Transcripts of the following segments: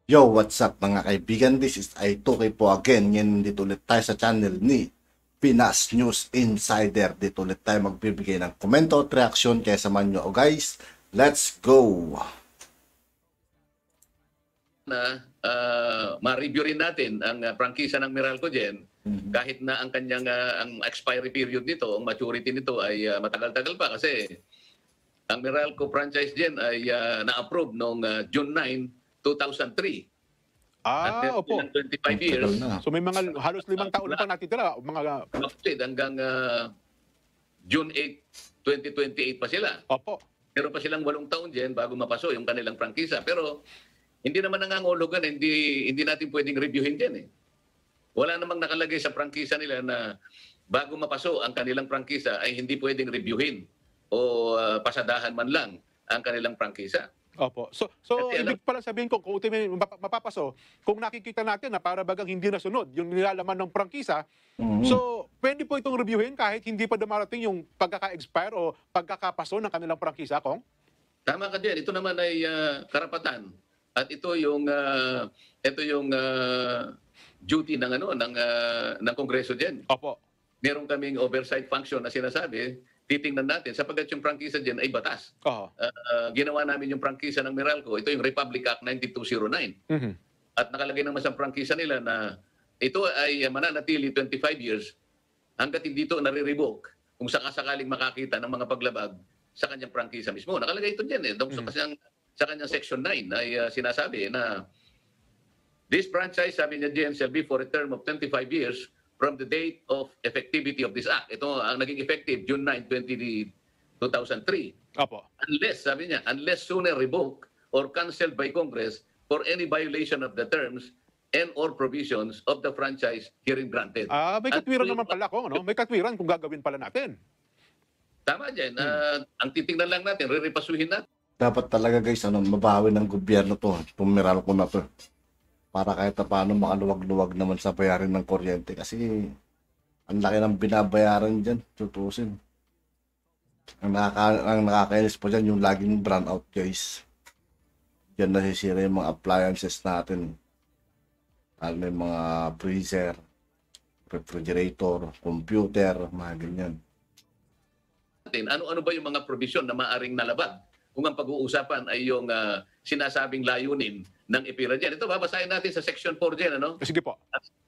Yo, what's up mga kaibigan? This is I2K po again. Ngayon dito ulit tayo sa channel ni Pinas News Insider. Dito ulit tayo magbibigay ng komento at reaksyon. Kaya samahan nyo. Oh guys, let's go! Na ma-review rin natin ang prangkisa ng Meralco Gen kahit na ang kanyang ang expiry period nito, ang maturity nito ay matagal-tagal pa kasi ang Meralco franchise Gen ay na-approve noong June 9, 2003. At Opo. meron 25 years, Tagal na. So may mga halos 5 taon na pa natitira, mga valid hanggang June 8, 2028 pa sila. opo. Meron pa silang 8 taon dyan bago mapaso yung kanilang prangkisa. Pero hindi naman nangangahulugan, hindi natin pwedeng reviewin yan eh. Wala namang nakalagay sa prangkisa nila na bago mapaso ang kanilang prangkisa ay hindi pwedeng reviewin o pasadahan man lang ang kanilang prangkisa. Opo. So Kasi ibig pala sabihin ko kung ultimo mapapaso, kung nakikita natin na para bagang hindi nasunod yung nilalaman ng prangkisa, so pwede po itong reviewin kahit hindi pa dumarating yung pagkaka-expire o pagkakapaso ng kanilang prangkisa, Kong? Tama ka diyan. Ito naman ay karapatan at ito yung duty ng ng Kongreso diyan. Opo. Meron kaming oversight function na sinasabi, titingnan natin sapagkat yung prangkisa diyan ay batas. Oo. Ginawa namin yung prangkisa ng Meralco, ito yung Republic Act 9209. Mhm. At nakalagay naman sa prangkisa nila na ito ay mananatili 25 years hanggat hindi ito nare-revoke kung sakasakaling makakita ng mga paglabag sa kanyang prangkisa mismo. Nakalagay ito diyan eh. Sa kanyang section 9 ay sinasabi na this franchise, sabi niya diyan, shall be for a term of 25 years from the date of effectivity of this act. Ito ang naging effective June 9, 2003. Opo. Unless, sabi niya, unless sooner revoked or cancelled by Congress for any violation of the terms and or provisions of the franchise herein granted. May katwiran naman pala, Kong, no? May katwiran kung gagawin pala natin. Tama dyan. Ang titingnan lang natin, rirepasuhin natin. Dapat talaga guys, mabawi ng gobyerno to. Pumiral ko na to. Para kahit na paano makaluwag-luwag naman sa bayarin ng kuryente. Kasi ang laki ng binabayaran dyan, tutusin. Ang nakakainis po dyan, yung laging brownout guys. Diyan nasisira yung mga appliances natin. Lalo na yung mga freezer, refrigerator, computer, mga ganyan. Ano-ano ba yung mga provision na maaring nalabag kung ang pag-uusapan ay yung sinasabing layunin ng IPIRA dyan. Ito, babasahin natin sa section 4 dyan. Ano? Sige po.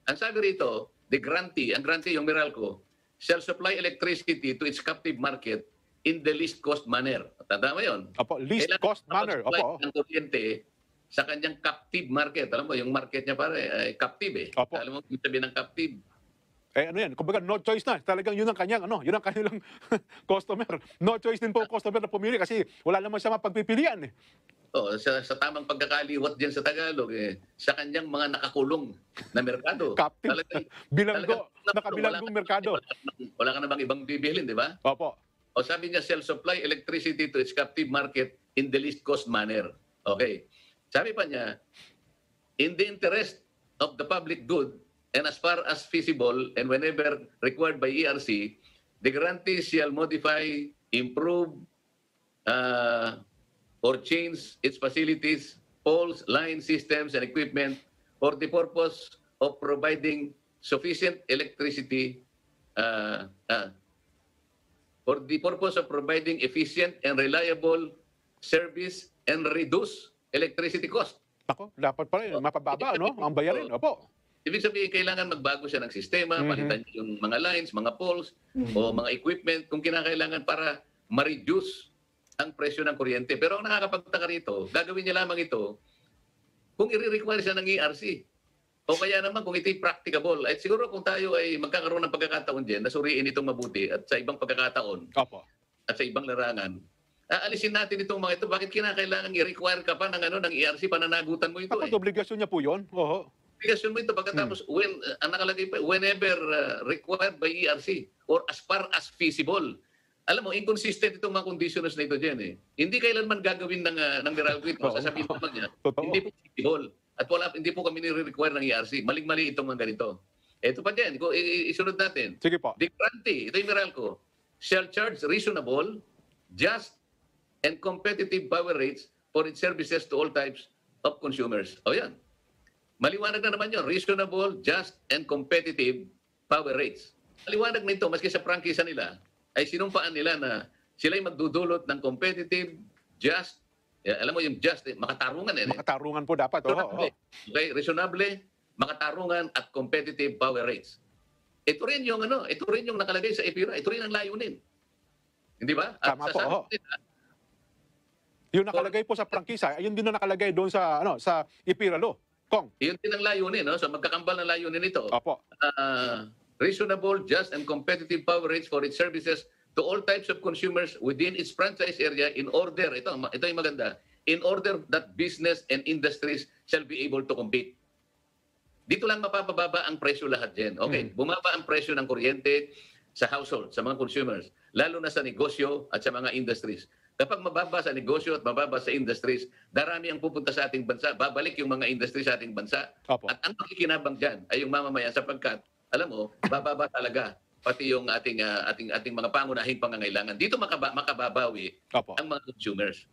Ang sabi rito, ang grantee yung Meralco, shall supply electricity to its captive market in the least cost manner. Tanda mo yun? Opo, least Kailangan cost manner. makapag-supply Opo. ng kuryente sa kanyang captive market. Alam mo, yung market niya pare, ay captive eh. Opo. Alam mo, yung sabi ng captive. Ano yan, kumbaga no choice na. Talagang yun ang kanyang, yun ang kanilang customer. No choice din po ang customer na pumili kasi wala naman siya mapagpipilian eh. Sa tamang pagkakaliwat dyan sa Tagalog, sa kanyang mga nakakulong na merkado. Captive. Bilanggo, talagang nakabilanggong merkado. Wala ka na bang ibang bibilin, di ba? Opo. O sabi niya, self-supply electricity to its captive market in the least cost manner. Okay. Sabi pa niya, in the interest of the public good and as far as feasible and whenever required by ERC, the grantee shall modify, improve, or change its facilities, poles, line systems, and equipment for the purpose of providing sufficient electricity for the purpose of providing efficient and reliable service and reduce electricity cost. Ako, dapat pa rin, mapababa, ang bayarin. Opo. Ibig sabihin, kailangan magbago siya ng sistema, palitan yung mga lines, mga poles, o mga equipment kung kinakailangan para ma-reduce ang presyo ng kuryente. Pero ang nakakapagtaka rito, gagawin niya lamang ito kung i-require siya ng ERC. O kaya naman kung ito'y practicable. At siguro kung tayo ay magkakaroon ng pagkakataon dyan, nasuriin itong mabuti at sa ibang pagkakataon Opo. at sa ibang larangan, aalisin natin itong mga ito. Bakit kinakailangan i-require ka pa ng ERC, pananagutan mo ito Dapat obligasyon niya po yun. Oo. Obligasyon mo ito pagkatapos ang nakalagay pa, whenever required by ERC or as far as feasible. Alam mo, inconsistent itong mga conditions na ito dyan eh. Hindi kailanman gagawin ng Meralco ito. Sasabihin naman niya, Totoo. hindi po feasible. At hindi po kami nire-require ng ERC. Maling-mali itong mga ganito. Ito pa dyan, isunod natin. Sige po. The grantee, ito yung Meralco, shall charge reasonable, just, and competitive power rates for its services to all types of consumers. O yan. Maliwanag na naman yun. Reasonable, just, and competitive power rates. Maliwanag na ito, maski sa prangkisa nila, ay sinumpaan nila na sila'y magdudulot ng competitive, just, alam mo yung just, makatarungan Makatarungan po dapat. Reasonable. Okay, reasonable, makatarungan at competitive power rates. Ito rin yung nakalagay sa EPIRA. Ito rin ang layunin. Hindi ba? At Tama po, sasabi nila, Yung nakalagay po sa prangkisa, ayun din na nakalagay doon sa sa EPIRA law. Kong. yun din ang layunin, no? So magkakambal na layunin ito. Opo. Reasonable, just, and competitive power rates for its services to all types of consumers within its franchise area in order, ito yung maganda, in order that business and industries shall be able to compete. Dito lang mapapababa ang presyo lahat dyan. Okay, bumaba ang presyo ng kuryente sa household, sa mga consumers, lalo na sa negosyo at sa mga industries. Kapag mababa sa negosyo at mababa sa industries, darami ang pupunta sa ating bansa, babalik yung mga industry sa ating bansa. Opo. At ang makikinabang dyan ay yung mamamayan sapagkat, alam mo, bababa talaga pati yung ating mga pangunahing pangangailangan. Dito makababawi Opo. ang mga consumers.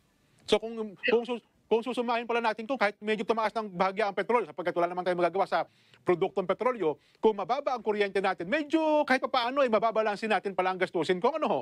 So kung susumahin pala natin to, kahit medyo tumaas ng bahagya ang petrol, sapagkat wala naman tayong magagawa sa produktong petrolyo, kung mababa ang kuryente natin, medyo kahit paano ay mababalansin natin pala ang gastusin. Kung ano ho?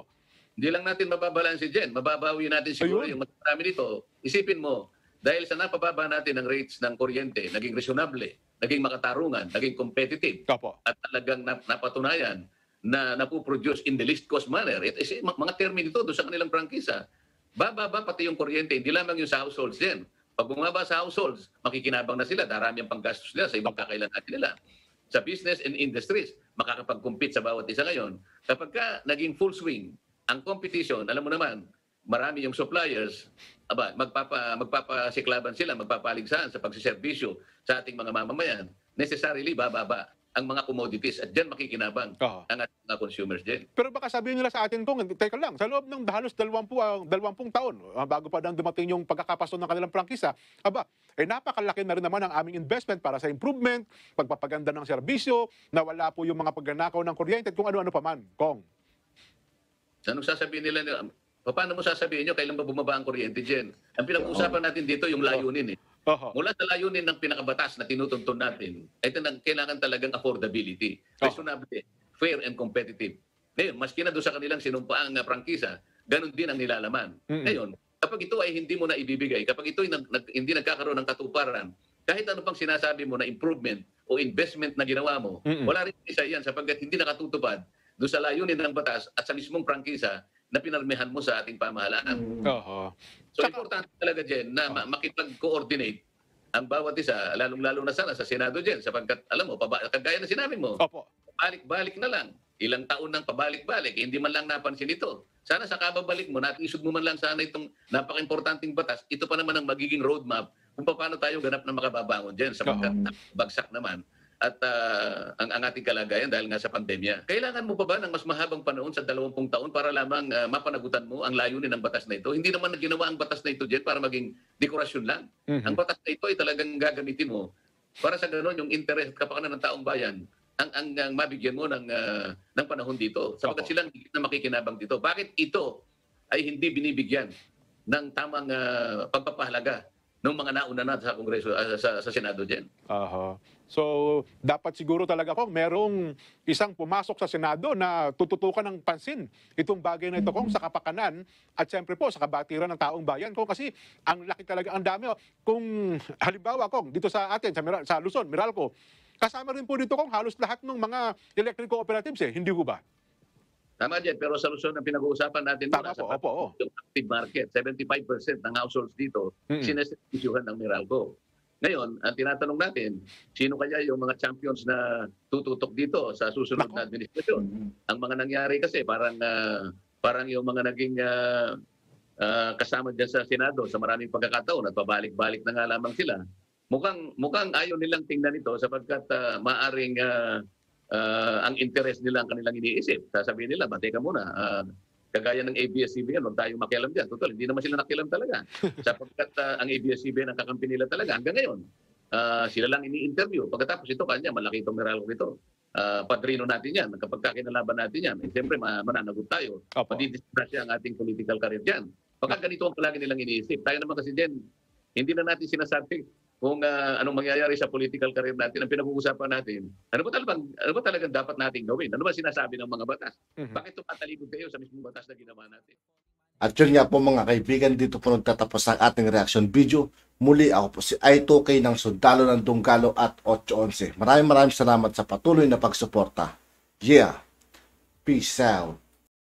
Hindi lang natin mababalansin dyan, mababawi natin siguro Ayun. yung mas marami nito. Isipin mo, dahil sa napababa natin ang rates ng kuryente, naging reasonable, naging makatarungan, naging competitive, Opo. at talagang napatunayan na napuproduce in the least cost manner. Mga termi nito doon sa kanilang prangkisa. Bababa pati yung kuryente, hindi lamang yung sa households din. Pag bumaba sa households, makikinabang na sila, darami ang panggastos nila sa ibang kakailangan nila. Sa business and industries, makakapag-compete sa bawat isa ngayon. Kapag ka naging full swing, ang competition, alam mo naman, marami yung suppliers, magpapasiklaban sila, magpapaligsahan sa pagsiservisyo sa ating mga mamamayan, necessarily bababa ang mga commodities at dyan makikinabang Oo. ang ating mga consumers din. Pero baka sabihin nila sa atin kung, teka lang, sa loob ng halos 20 taon, bago pa nang dumating yung pagkakapaso ng kanilang prangkisa, napakalaki na rin naman ang aming investment para sa improvement, pagpapaganda ng serbisyo, nawala po yung mga pagnanakaw ng kuryente at kung ano-ano pa man. Kong. Anong sasabihin nila? Paano mo sasabihin nyo kailan ba bumaba ang kuryente dyan? Ang pinag-uusapan natin dito yung layunin. Oho. Mula sa layunin ng pinakabatas na tinutuntun natin, ito kailangan talagang affordability, reasonable, fair and competitive. Ngayon, maski na doon sa kanilang sinumpaang prangkisa, ganun din ang nilalaman. Ngayon, kapag ito ay hindi mo na ibibigay, kapag ito ay hindi nagkakaroon ng katuparan, kahit ano pang sinasabi mo na improvement o investment na ginawa mo, wala rin isa yan sapagkat hindi nakatutupad doon sa layunin ng batas at sa mismong prangkisa na pinarmihan mo sa ating pamahalaan. Oho. So importante talaga dyan na makipag-coordinate ang bawat isa, lalong-lalo na sana sa Senado dyan, sapagkat alam mo, kagaya na sinabi mo, Opo. balik-balik na lang. Ilang taon nang pabalik-balik, hindi man lang napansin ito. Sana sa kababalik mo, natisod mo man lang sana itong napaka-importanting batas, ito pa naman ang magiging roadmap kung paano tayo ganap na makababangon dyan, sapagkat bagsak naman at ang ating kalagayan dahil nga sa pandemya. Kailangan mo pa ba ng mas mahabang panahon sa 20 taon para lamang mapanagutan mo ang layunin ng batas na ito? Hindi naman ginawa ang batas na ito dyan para maging dekorasyon lang. Ang batas na ito ay talagang gagamitin mo para sa gano'n yung interest at kapakanan ng taong bayan ang mabigyan mo ng panahon dito. Sapagkat silang higit na makikinabang dito. Bakit ito ay hindi binibigyan ng tamang pagpapahalaga ng mga nauna na sa Kongreso, sa Senado dyan? Aha. So, dapat siguro talaga kung merong isang pumasok sa Senado na tututukan ng pansin itong bagay na ito kung sa kapakanan at siyempre po sa kabatiran ng taong bayan kung kasi ang laki talaga, ang dami. Kung halimbawa kung dito sa atin, sa Luzon, Meralco, kasama rin po dito kung halos lahat ng mga electric cooperatives hindi ho ba? Tama dyan, pero sa Luzon ang pinag-uusapan natin Tama sa po, yung active market, 75% ng households dito sineservisyuhan ng Meralco. Ngayon, ang tinatanong natin, sino kaya yung mga champions na tututok dito sa susunod na administrasyon? Ang mga nangyari kasi parang yung mga naging kasama dyan sa Senado sa maraming pagkakataon at pabalik-balik na nga lamang sila. Mukhang ayaw nilang tingnan ito sapagkat maaring ang interest nila ang kanilang iniisip. Sasabihin nila, teka muna, kagaya ng ABS-CBN, huwag tayong makialam dyan. Total, hindi naman sila nakialam talaga. Sapagkat ang ABS-CBN ang kakampi nila talaga. Hanggang ngayon, sila lang ini-interview. Pagkatapos ito, kanya, malaki itong Meralco ito. Padrino natin yan. Kapag kakinalaban natin yan, siyempre mananagot tayo. Madidisgrasya ang ating political career dyan. Pagka ganito ang palagi nilang iniisip. Tayo naman kasi dyan, hindi na natin sinasabi kung anong mangyayari sa political career natin, ang pinag-uusapan natin, ano ba talagang dapat nating gawin? Ano ba sinasabi ng mga batas? Bakit tumatalikod kayo sa mismong batas na ginawa natin? At yun nga po mga kaibigan, dito po nagtatapos ang ating reaction video. Muli ako po si I2K ng Sundalo ng Dunggalo at 811. Maraming salamat sa patuloy na pagsuporta. Yeah, peace out.